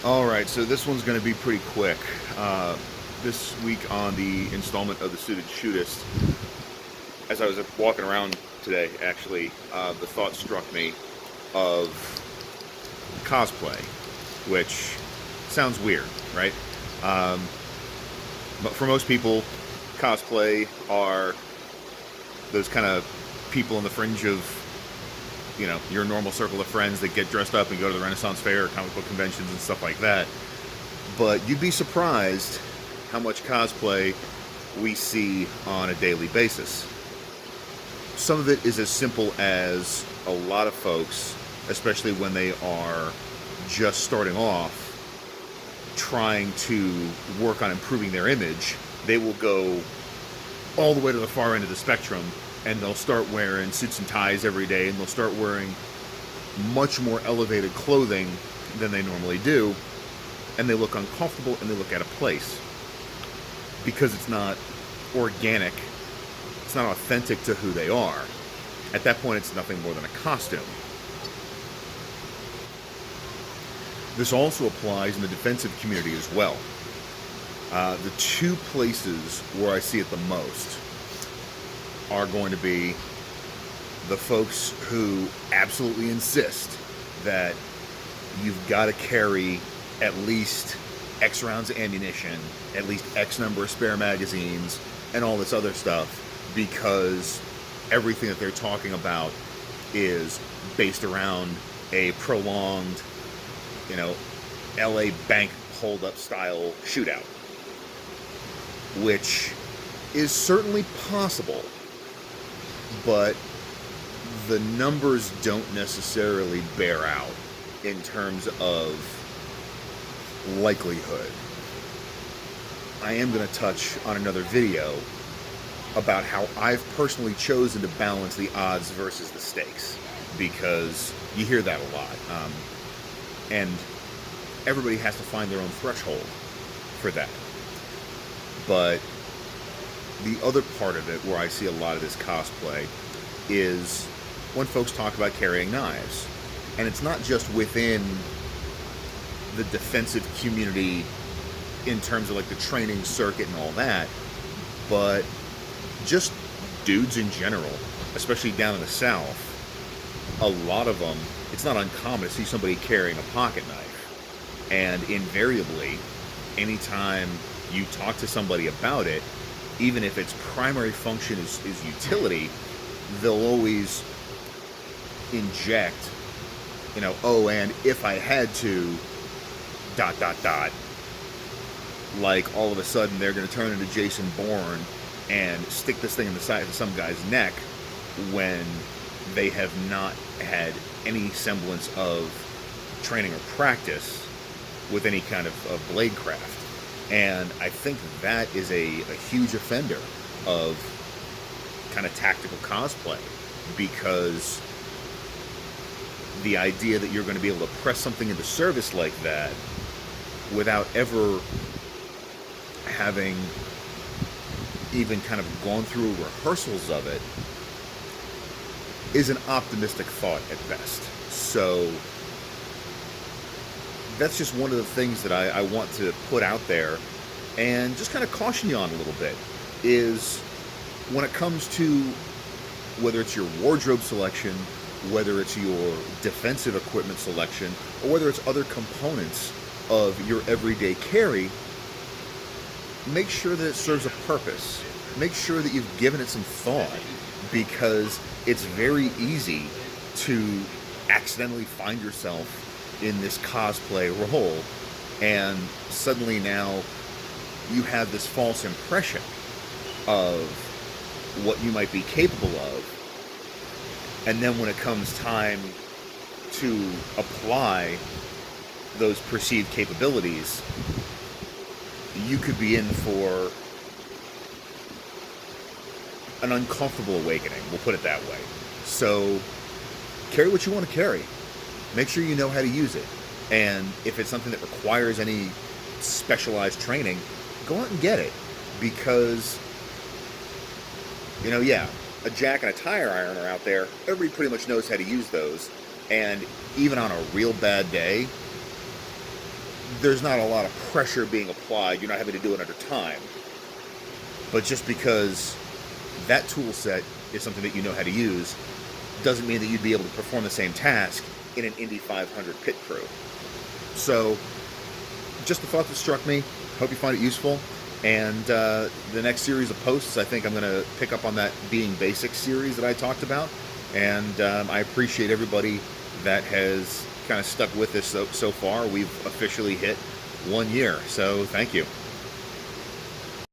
Alright, so this one's going to be pretty quick. This week on the installment of the Suited Shootist, as I was walking around today, actually, the thought struck me of cosplay, which sounds weird, right? But for most people, cosplay are those kind of people on the fringe of, your normal circle of friends that get dressed up and go to the Renaissance Fair or comic book conventions and stuff like that. But you'd be surprised how much cosplay we see on a daily basis. Some of it is as simple as a lot of folks, especially when they are just starting off, trying to work on improving their image, they will go all the way to the far end of the spectrum, and they'll start wearing suits and ties every day, and they'll start wearing much more elevated clothing than they normally do, and they look uncomfortable and they look out of place because it's not organic, it's not authentic to who they are. At that point, it's nothing more than a costume. This also applies in the defensive community as well. The two places where I see it the most are going to be the folks who absolutely insist that you've got to carry at least X rounds of ammunition, at least X number of spare magazines, and all this other stuff, because everything that they're talking about is based around a prolonged, LA bank hold-up style shootout, which is certainly possible, but the numbers don't necessarily bear out in terms of likelihood. I am going to touch on another video about how I've personally chosen to balance the odds versus the stakes, because you hear that a lot. And everybody has to find their own threshold for that. But the other part of it, where I see a lot of this cosplay, is when folks talk about carrying knives. And it's not just within the defensive community in terms of like the training circuit and all that, but just dudes in general, especially down in the South. A lot of them, it's not uncommon to see somebody carrying a pocket knife. And invariably, anytime you talk to somebody about it, even if its primary function is utility, they'll always inject, oh, and if I had to, ... Like all of a sudden they're going to turn into Jason Bourne and stick this thing in the side of some guy's neck when they have not had any semblance of training or practice with any kind of blade craft. And I think that is a huge offender of kind of tactical cosplay, because the idea that you're going to be able to press something into service like that without ever having even kind of gone through rehearsals of it is an optimistic thought at best. So that's just one of the things that I want to put out there and just kind of caution you on a little bit, is when it comes to whether it's your wardrobe selection, whether it's your defensive equipment selection, or whether it's other components of your everyday carry, make sure that it serves a purpose. Make sure that you've given it some thought, because it's very easy to accidentally find yourself in this cosplay role, and suddenly now you have this false impression of what you might be capable of, and then when it comes time to apply those perceived capabilities, you could be in for an uncomfortable awakening, we'll put it that way. So carry what you want to carry. Make sure you know how to use it. And if it's something that requires any specialized training, go out and get it. Because, a jack and a tire iron are out there. Everybody pretty much knows how to use those. And even on a real bad day, there's not a lot of pressure being applied. You're not having to do it under time. But just because that tool set is something that you know how to use doesn't mean that you'd be able to perform the same task in an Indy 500 pit crew. So, just the thought that struck me. Hope you find it useful. And the next series of posts, I think I'm going to pick up on that Being Basic series that I talked about. And I appreciate everybody that has kind of stuck with us so far. We've officially hit 1 year. So, thank you.